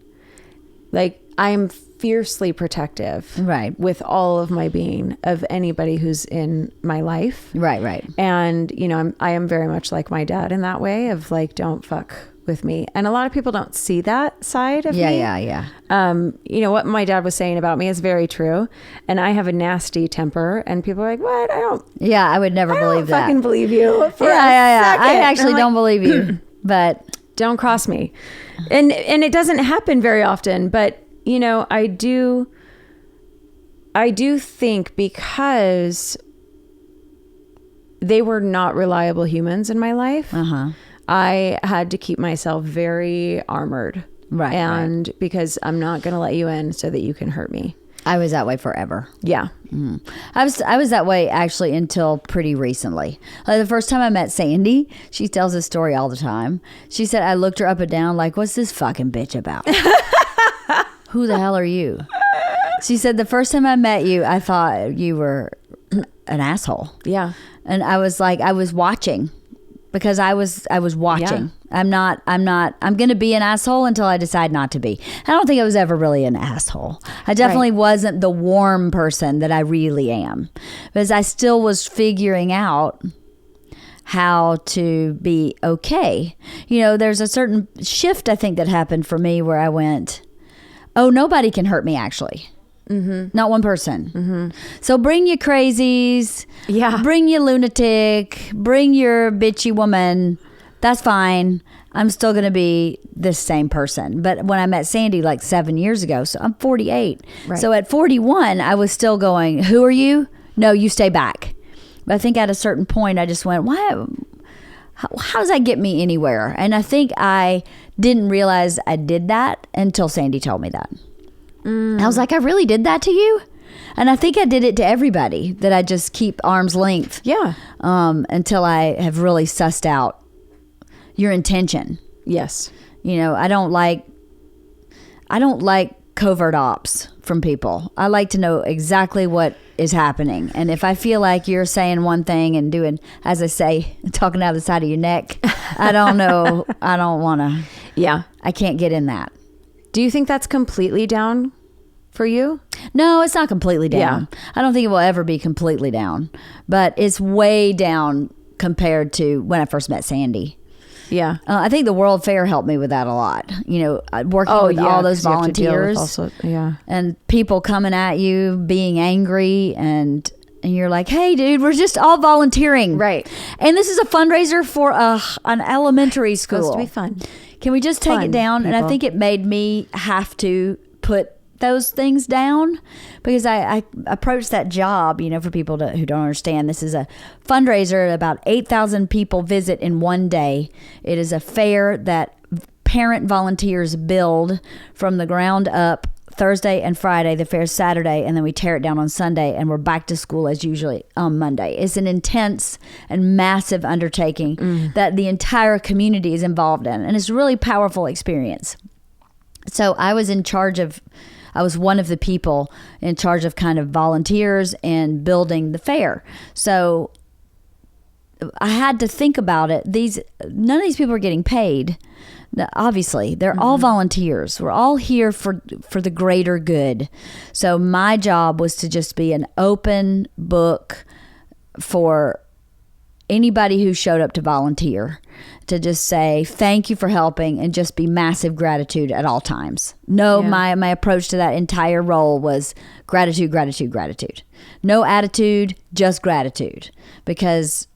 like, I'm fiercely protective, right, with all of my being of anybody who's in my life, right. And you know, I am very much like my dad in that way of like, don't fuck with me. And a lot of people don't see that side of me. Yeah. You know what my dad was saying about me is very true, and I have a nasty temper, and people are like, what? I would never believe that. Fucking believe you for yeah. I actually don't believe you, but don't cross me. And it doesn't happen very often, but you know, I do think because they were not reliable humans in my life, I had to keep myself very armored. Right. And because I'm not going to let you in so that you can hurt me. I was that way forever. Yeah. I was that way actually until pretty recently. Like the first time I met Sandy, she tells this story all the time. She said, I looked her up and down like, what's this fucking bitch about? Who the hell are you? She said, the first time I met you, I thought you were an asshole. Yeah. And I was like, I was watching because I was watching. Yeah. I'm going to be an asshole until I decide not to be. I don't think I was ever really an asshole. I definitely wasn't the warm person that I really am, because I still was figuring out how to be okay. You know, there's a certain shift I think that happened for me where I went, oh, nobody can hurt me actually. Not one person. So bring your crazies. Yeah. Bring your lunatic. Bring your bitchy woman. That's fine. I'm still going to be this same person. But when I met Sandy like 7 years ago, so I'm 48. Right. So at 41, I was still going, who are you? No, you stay back. But I think at a certain point, I just went, why? How does that get me anywhere? And I think I didn't realize I did that until Sandy told me that. I was like, I really did that to you? And I think I did it to everybody, that I just keep arm's length. Yeah. Until I have really sussed out your intention. Yes. You know, I don't like covert ops from people. I like to know exactly what is happening. And if I feel like you're saying one thing and doing, as I say, talking out of the side of your neck, I don't know. I don't want to. Yeah. I can't get in that. Do you think that's completely down for you? No, it's not completely down. Yeah. I don't think it will ever be completely down, but it's way down compared to when I first met Sandy. Yeah. I think the World Fair helped me with that a lot. You know, working with all those volunteers and people coming at you, being angry, and you're like, hey, dude, we're just all volunteering. Right. And this is a fundraiser for an elementary school. It's supposed to be fun. Can we just take it down? People. And I think it made me have to put those things down, because I approached that job, you know, for people who don't understand, this is a fundraiser. About 8,000 people visit in one day. It is a fair that parent volunteers build from the ground up. Thursday and Friday, the fair's Saturday, and then we tear it down on Sunday, and we're back to school as usually on Monday. It's an intense and massive undertaking that the entire community is involved in, and it's a really powerful experience. So I was one of the people in charge of kind of volunteers and building the fair. So I had to think about it. None of these people are getting paid. Obviously, they're all volunteers. We're all here for the greater good. So my job was to just be an open book for anybody who showed up to volunteer, to just say thank you for helping and just be massive gratitude at all times. My approach to that entire role was gratitude, gratitude, gratitude. No attitude, just gratitude, because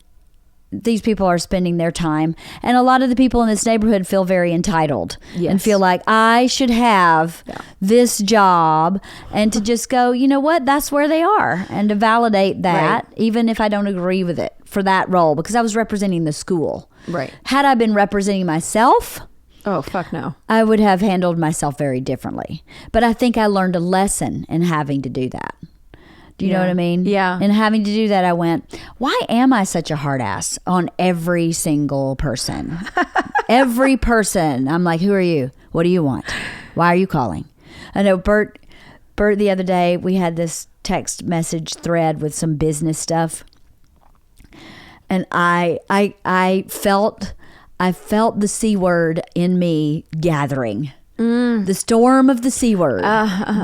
these people are spending their time, and a lot of the people in this neighborhood feel very entitled and feel like I should have this job, and to just go, you know what, that's where they are, and to validate that, even if I don't agree with it for that role, because I was representing the school. Right. Had I been representing myself, oh, fuck no, I would have handled myself very differently. But I think I learned a lesson in having to do that. Do you know what I mean? Yeah. And having to do that, I went, why am I such a hard ass on every single person? Every person. I'm like, who are you? What do you want? Why are you calling? I know Bert the other day, we had this text message thread with some business stuff. And I felt the C word in me gathering. The storm of the C word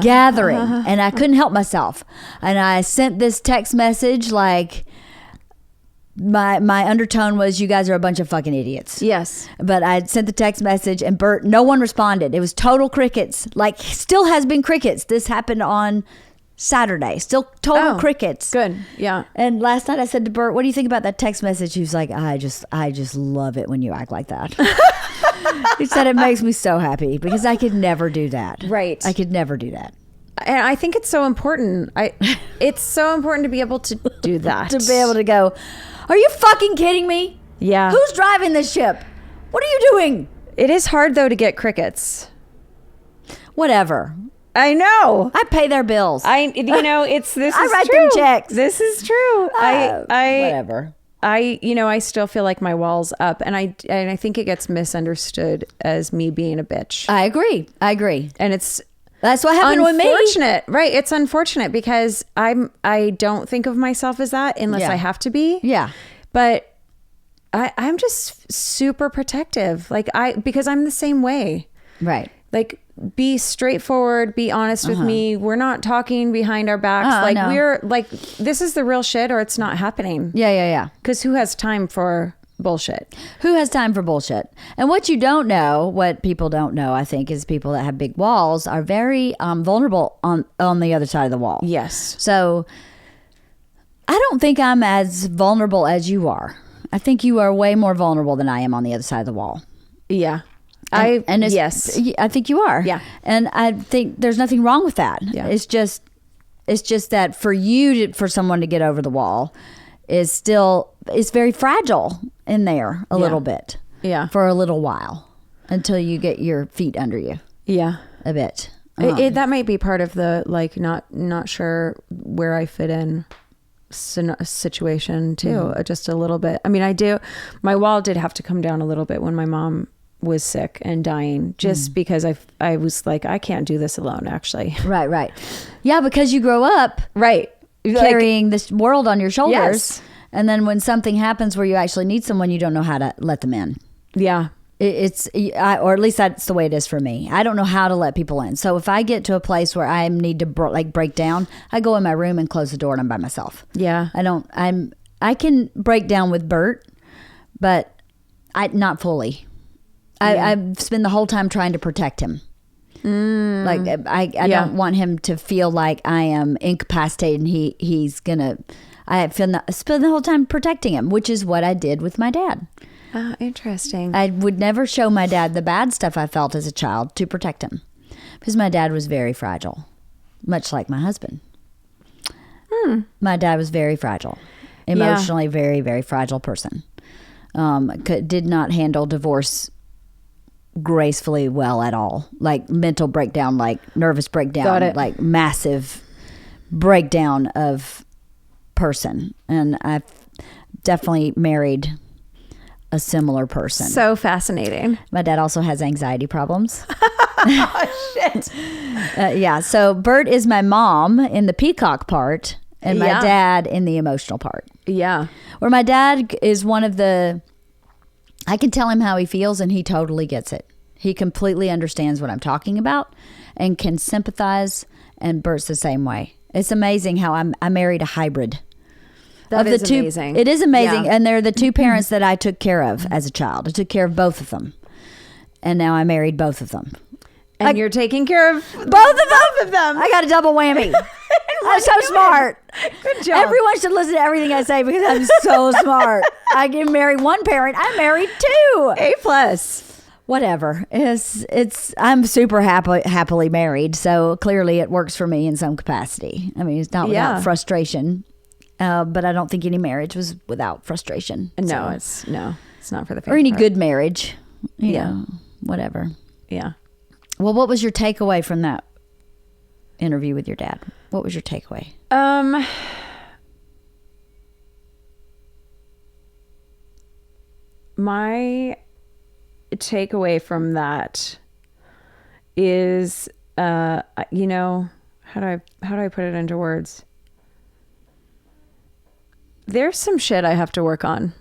gathering. And I couldn't help myself. And I sent this text message like my undertone was, you guys are a bunch of fucking idiots. Yes. But I sent the text message and Bert, no one responded. It was total crickets. Like, still has been crickets. This happened on Saturday. Still total crickets. Good. Yeah. And last night I said to Bert, what do you think about that text message? He was like, I just love it when you act like that. He said, it makes me so happy because I could never do that. Right. I could never do that. And I think it's so important. It's so important to be able to do that. To be able to go, are you fucking kidding me? Yeah. Who's driving this ship? What are you doing? It is hard though to get crickets. Whatever. I know. I pay their bills. This is I write true. them checks. This is true. Whatever. I still feel like my wall's up, and I think it gets misunderstood as me being a bitch. I agree. And That's what happened with me. Unfortunate, right? It's unfortunate because I don't think of myself as that unless I have to be. Yeah. But I'm just super protective, because I'm the same way. Right. Like, be straightforward, be honest with me. We're not talking behind our backs. No. We're like, this is the real shit or it's not happening. Yeah. Because who has time for bullshit? Who has time for bullshit? And what people don't know, I think, is people that have big walls are very vulnerable on the other side of the wall. Yes. So I don't think I'm as vulnerable as you are. I think you are way more vulnerable than I am on the other side of the wall. Yeah. Yes, I think you are. Yeah. And I think there's nothing wrong with that. Yeah. It's just that for someone to get over the wall is very fragile in there a little bit. Yeah. For a little while until you get your feet under you. Yeah. A bit. That might be part of the not sure where I fit in situation too. Just a little bit. I mean, my wall did have to come down a little bit when my mom was sick and dying, just because I was like, I can't do this alone, actually. Right. Yeah, because you grow up carrying this world on your shoulders. Yes. And then when something happens where you actually need someone, you don't know how to let them in. Yeah. Or at least that's the way it is for me. I don't know how to let people in. So if I get to a place where I need to break down, I go in my room and close the door and I'm by myself. Yeah. I can break down with Bert, but not fully. I spend the whole time trying to protect him. I don't want him to feel like I am incapacitated and he's gonna. I spend the whole time protecting him, which is what I did with my dad. Oh, interesting. I would never show my dad the bad stuff I felt as a child to protect him, because my dad was very fragile, much like my husband. My dad was very fragile, emotionally very, very fragile person. Did not handle divorce gracefully well at all. Like mental breakdown, like nervous breakdown, like massive breakdown of person. And I've definitely married a similar person. So fascinating. My dad also has anxiety problems. Oh, shit. Yeah. So Bert is my mom in the peacock part and my dad in the emotional part. Yeah. Where my dad is I can tell him how he feels and he totally gets it. He completely understands what I'm talking about and can sympathize, and Bert's the same way. It's amazing how I married a hybrid. That is amazing. It is amazing. Yeah. And they're the two parents that I took care of as a child. I took care of both of them. And now I married both of them. And you're taking care of both of them. I got a double whammy. I'm so smart. Good job. Everyone should listen to everything I say because I'm so smart. I can marry one parent. I married two. A+. Whatever. I'm super happily married, so clearly it works for me in some capacity. I mean, it's not without frustration, but I don't think any marriage was without frustration. No, it's not for the faint or any heart. good marriage. You know, whatever. Yeah. Well, what was your takeaway from that interview with your dad? What was your takeaway? My takeaway from that is, how do I put it into words? there's some shit I have to work on,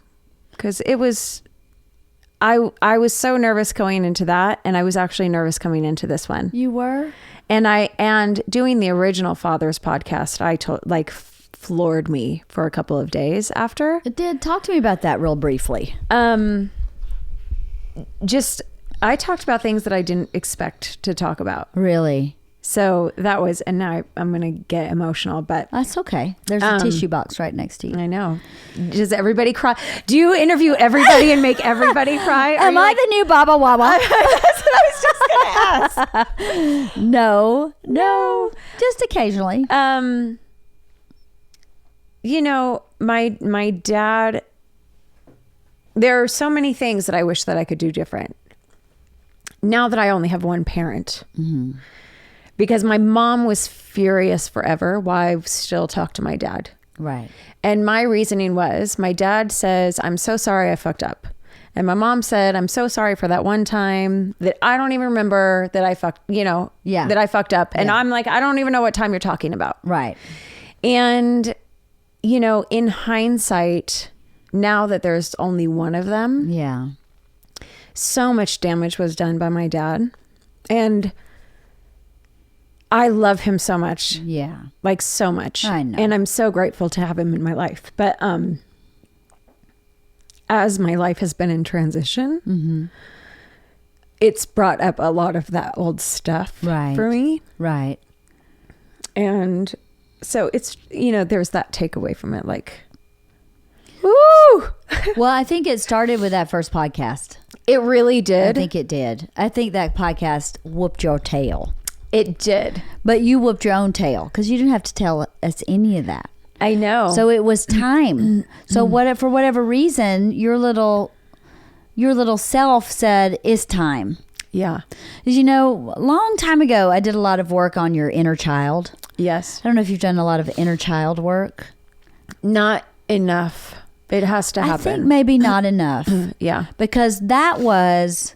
because it was, I was so nervous going into that, and I was actually nervous coming into this one. You were? And doing the original Fathers podcast, floored me for a couple of days after. It did. Talk to me about that real briefly. I talked about things that I didn't expect to talk about. Really? So that was, and now I'm going to get emotional, but that's okay. There's a tissue box right next to you. I know. Does everybody cry? Do you interview everybody and make everybody cry? Am I the new Baba Wawa? That's what I was just going to ask. No, just occasionally. You know, my dad, there are so many things that I wish that I could do different now that I only have one parent. Mm-hmm. Because my mom was furious forever why I still talk to my dad. Right. And my reasoning was, my dad says, I'm so sorry I fucked up. And my mom said, I'm so sorry for that one time that I don't even remember that I fucked, that I fucked up. And I'm like, I don't even know what time you're talking about. Right. And, in hindsight, now that there's only one of them. Yeah. So much damage was done by my dad. And I love him so much. Yeah. Like so much. I know. And I'm so grateful to have him in my life. But as my life has been in transition, mm-hmm. it's brought up a lot of that old stuff for me. Right. And so it's, there's that takeaway from it. Like, woo! Well, I think it started with that first podcast. It really did. I think it did. I think that podcast whooped your tail. It did. But you whooped your own tail because you didn't have to tell us any of that. I know. So it was time. So for whatever reason, your little self said, it's time. Yeah. Because, a long time ago, I did a lot of work on your inner child. Yes. I don't know if you've done a lot of inner child work. Not enough. It has to happen. I think maybe not enough. Yeah. Because that was...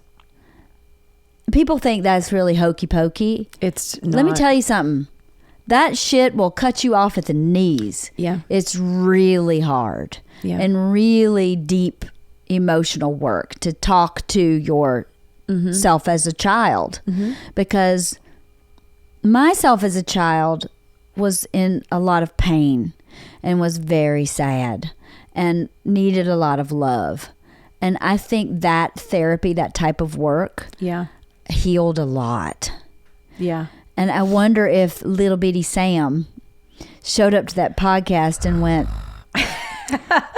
People think that's really hokey pokey. It's not. Let me tell you something. That shit will cut you off at the knees. Yeah. It's really hard. Yeah. And really deep emotional work to talk to yourself as a child. Mm-hmm. Because myself as a child was in a lot of pain and was very sad and needed a lot of love. And I think that therapy, that type of work... Yeah. healed a lot. Yeah. And I wonder if little bitty Sam showed up to that podcast and went,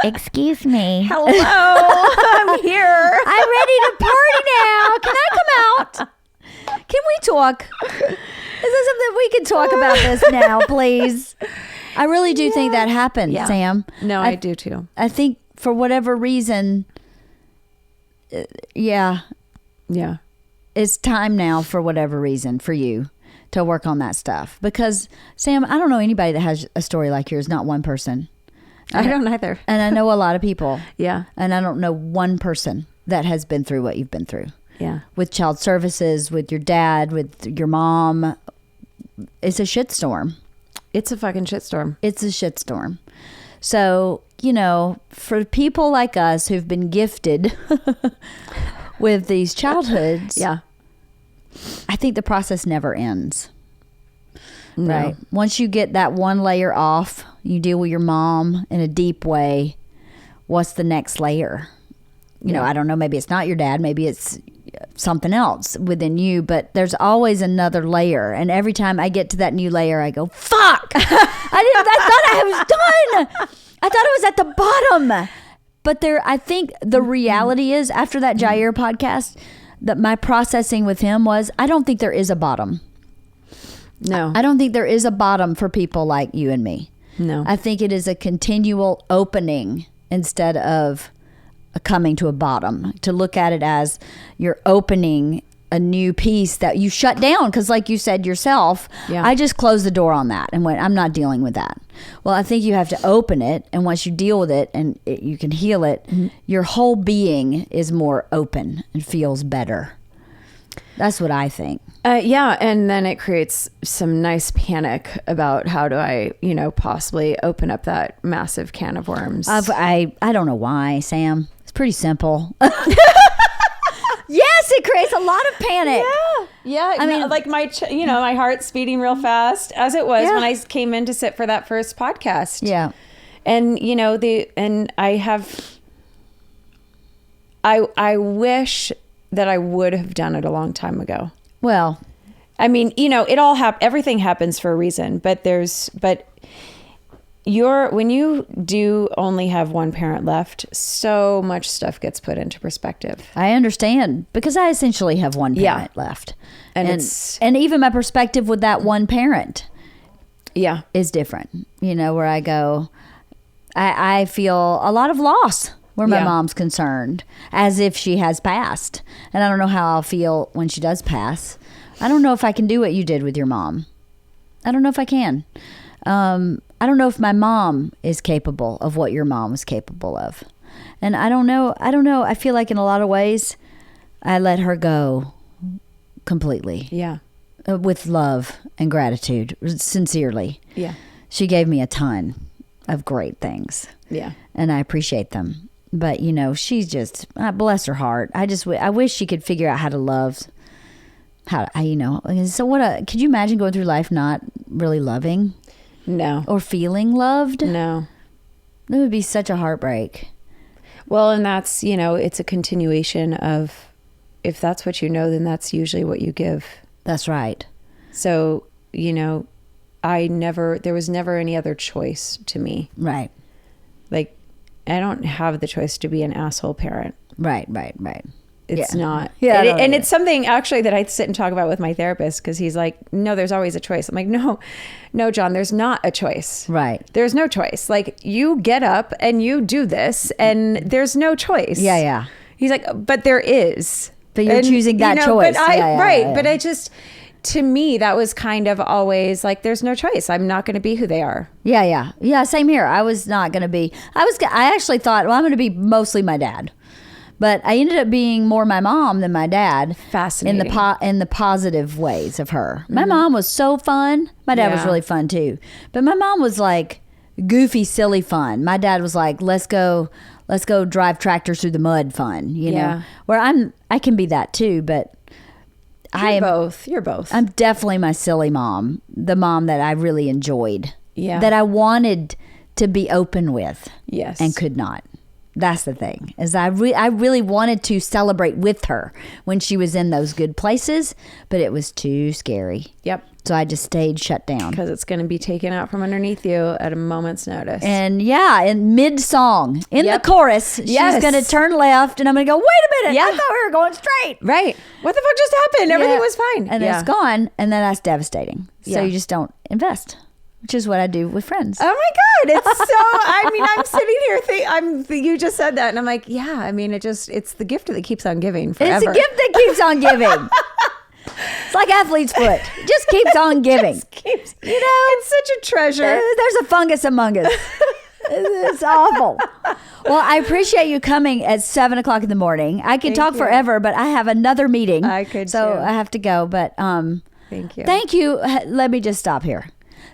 excuse me. Hello, I'm here. I'm ready to party now. Can I come out? Can we talk? Is there something we can talk about this now, please? I really do think that happened, Sam. No, I do too. I think for whatever reason, Yeah. It's time now, for whatever reason, for you to work on that stuff. Because, Sam, I don't know anybody that has a story like yours, not one person. I don't either. And I know a lot of people. Yeah. And I don't know one person that has been through what you've been through. Yeah. With child services, with your dad, with your mom. It's a shitstorm. It's a fucking shitstorm. It's a shitstorm. So, for people like us who've been gifted with these childhoods, I think the process never ends. No. Right? Once you get that one layer off, you deal with your mom in a deep way. What's the next layer? I don't know. Maybe it's not your dad. Maybe it's something else within you. But there's always another layer. And every time I get to that new layer, I go, fuck! I thought I was done. I thought it was at the bottom. But I think the reality is, after that Jair podcast, that my processing with him was, I don't think there is a bottom. No. I don't think there is a bottom for people like you and me. No. I think it is a continual opening instead of a coming to a bottom. To look at it as you're opening a new piece that you shut down. Because like you said yourself, I just closed the door on that and went, I'm not dealing with that. Well, I think you have to open it. And once you deal with it and you can heal it, your whole being is more open and feels better. That's what I think. Yeah. And then it creates some nice panic about how do I, possibly open up that massive can of worms. I don't know why, Sam. It's pretty simple. Yes, it creates a lot of panic. Yeah. I mean, like my heart's beating real fast, as it was when I came in to sit for that first podcast. Yeah. And, I wish that I would have done it a long time ago. Well, I mean, everything happens for a reason, when you do only have one parent left, so much stuff gets put into perspective. I understand, because I essentially have one parent left. And even my perspective with that one parent is different. Where I go, I feel a lot of loss where my mom's concerned, as if she has passed. And I don't know how I'll feel when she does pass. I don't know if I can do what you did with your mom. I don't know if I can. I don't know if my mom is capable of what your mom was capable of. And I don't know. I feel like in a lot of ways, I let her go completely. Yeah. With love and gratitude, sincerely. Yeah. She gave me a ton of great things. Yeah. And I appreciate them. But, she's just, bless her heart. I wish she could figure out how to love. So could you imagine going through life not really loving? No. Or feeling loved? No. That would be such a heartbreak. Well, and that's, it's a continuation of, if that's what you know, then that's usually what you give. That's right. So, there was never any other choice to me. Right. Like, I don't have the choice to be an asshole parent. Right. It's not. Yeah. And it's something actually that I sit and talk about with my therapist, because he's like, no, there's always a choice. I'm like, no, John, there's not a choice. Right. There's no choice. Like, you get up and you do this and there's no choice. Yeah. He's like, but there is. But you're choosing that choice. But But I just, to me, that was kind of always like, there's no choice. I'm not going to be who they are. Yeah. Same here. I was not going to be. I actually thought, well, I'm going to be mostly my dad. But I ended up being more my mom than my dad. Fascinating. In the positive ways of her. My mom was so fun. My dad was really fun too. But my mom was like goofy, silly fun. My dad was like, let's go drive tractors through the mud fun, know. Where I can be that too, but You're both. I'm definitely my silly mom, the mom that I really enjoyed. Yeah. That I wanted to be open with. Yes. And could not. That's the thing, is I really wanted to celebrate with her when she was in those good places, but it was too scary. Yep. So I just stayed shut down. Because it's going to be taken out from underneath you at a moment's notice. And in mid-song, in the chorus, she's going to turn left, and I'm going to go, wait a minute, I thought we were going straight. Right. What the fuck just happened? Everything was fine. And then it's gone, and then that's devastating. So Yeah. you just don't invest, which is what I do with friends. Oh my God. It's so, I'm sitting here you just said that, and I'm like, yeah, it's the gift that keeps on giving forever. It's a gift that keeps on giving. It's like athlete's foot. It just keeps on giving. It's such a treasure. There's a fungus among us. It's awful. Well, I appreciate you coming at 7:00 in the morning. I could talk forever, but I have another meeting. I could so too. I have to go. But thank you. Thank you. Let me just stop here.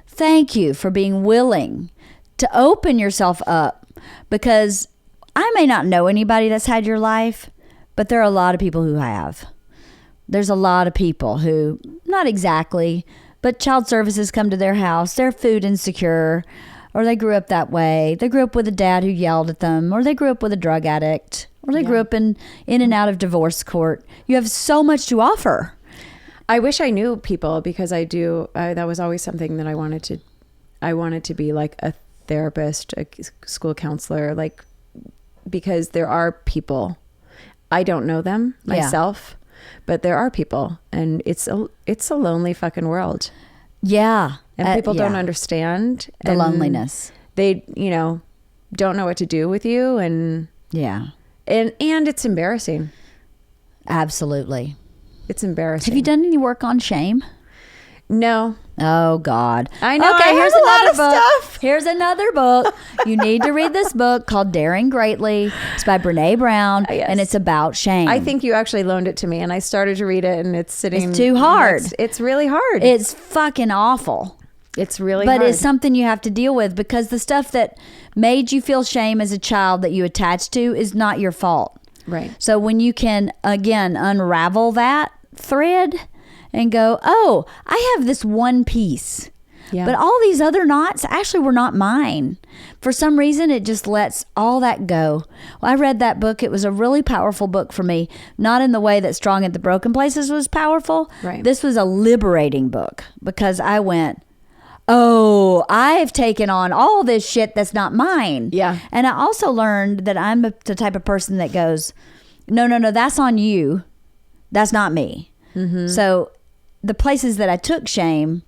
Thank you for being willing to open yourself up, because I may not know anybody that's had your life, but there are a lot of people who have. There's a lot of people who, not exactly, but child services come to their house. They're food insecure, or they grew up that way. They grew up with a dad who yelled at them, or they grew up with a drug addict, or they grew up in and out of divorce court. You have so much to offer. I wish I knew people, because I do. That was always something that I wanted to be like a therapist, a school counselor, like, because there are people. I don't know them myself. But there are people, and it's a lonely fucking world. Yeah. And people don't understand the loneliness. They, don't know what to do with you, and it's embarrassing. Absolutely. It's embarrassing. Have you done any work on shame? No. Oh God! I know. Okay, I here's have a lot another of book. stuff. Here's another book. You need to read this book called Daring Greatly. It's by Brene Brown, Yes. and it's about shame. I think you actually loaned it to me, and I started to read it, and it's sitting. It's too hard. It's really hard. It's fucking awful. It's really But hard. it's something you have to deal with, because the stuff that made you feel shame as a child that you attached to is not your fault. Right. So when you can, again, unravel that thread and go, oh, I have this one piece. Yeah. But all these other knots actually were not mine. For some reason, it just lets all that go. Well, I read that book. It was a really powerful book for me. Not in the way that Strong at the Broken Places was powerful. Right. This was a liberating book, because I went, oh, I've taken on all this shit that's not mine. Yeah. And I also learned that I'm the type of person that goes, no, that's on you. That's not me. Mm-hmm. So the places that I took shame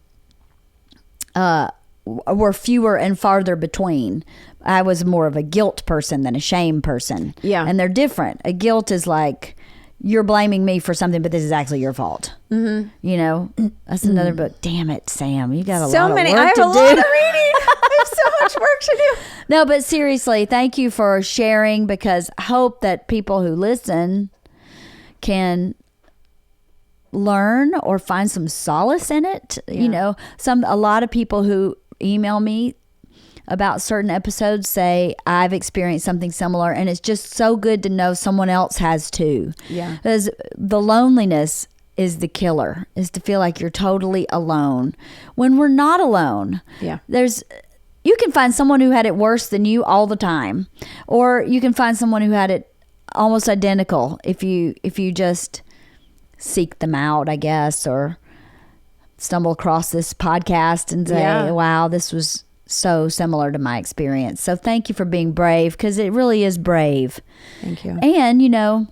were fewer and farther between. I was more of a guilt person than a shame person. Yeah. And they're different. A guilt is like, you're blaming me for something, but this is actually your fault. Mm-hmm. You know, that's another book. Damn it, Sam. You got a lot of work to do. I have a lot of reading. I have so much work to do. No, but seriously, thank you for sharing, because I hope that people who listen can learn or find some solace in it. Yeah. You know, a lot of people who email me about certain episodes say, I've experienced something similar, and it's just so good to know someone else has too. Yeah. Because the loneliness is the killer, is to feel like you're totally alone when we're not alone. Yeah. You can find someone who had it worse than you all the time, or you can find someone who had it almost identical if you just seek them out, I guess, or stumble across this podcast and say, wow, this was so similar to my experience. So thank you for being brave, because it really is brave. Thank you. And, you know,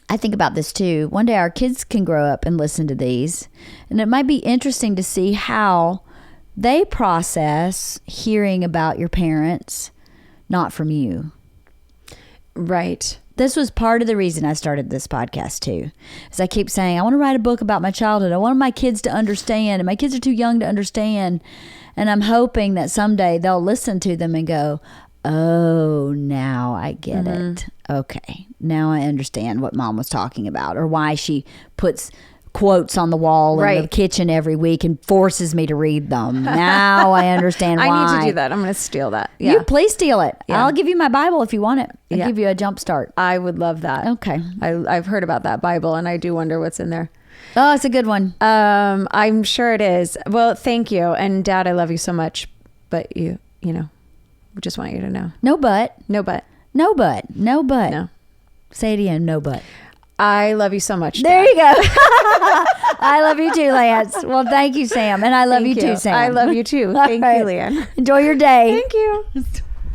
I think about this too. One day our kids can grow up and listen to these, and it might be interesting to see how they process hearing about your parents not from you. Right. This was part of the reason I started this podcast too. As I keep saying, I want to write a book about my childhood. I want my kids to understand, and my kids are too young to understand. And I'm hoping that someday they'll listen to them and go, oh, now I get it. Okay. Now I understand what Mom was talking about, or why she puts quotes on the wall in the kitchen every week and forces me to read them. Now I understand why. I need to do that. I'm going to steal that. Yeah. You please steal it. Yeah. I'll give you my Bible if you want it. I'll give you a jump start. I would love that. Okay. I've heard about that Bible, and I do wonder what's in there. Oh, it's a good one. I'm sure it is. Well, thank you. And Dad, I love you so much, but you know, just want you to know. No but. No but. No but. No but. No. Say it again. No but. I love you so much. There Dad. you go. I love you too, Lance. Well, thank you, Sam. And I love you too, Sam. I love you too. Thank you, Leanne. Enjoy your day. Thank you.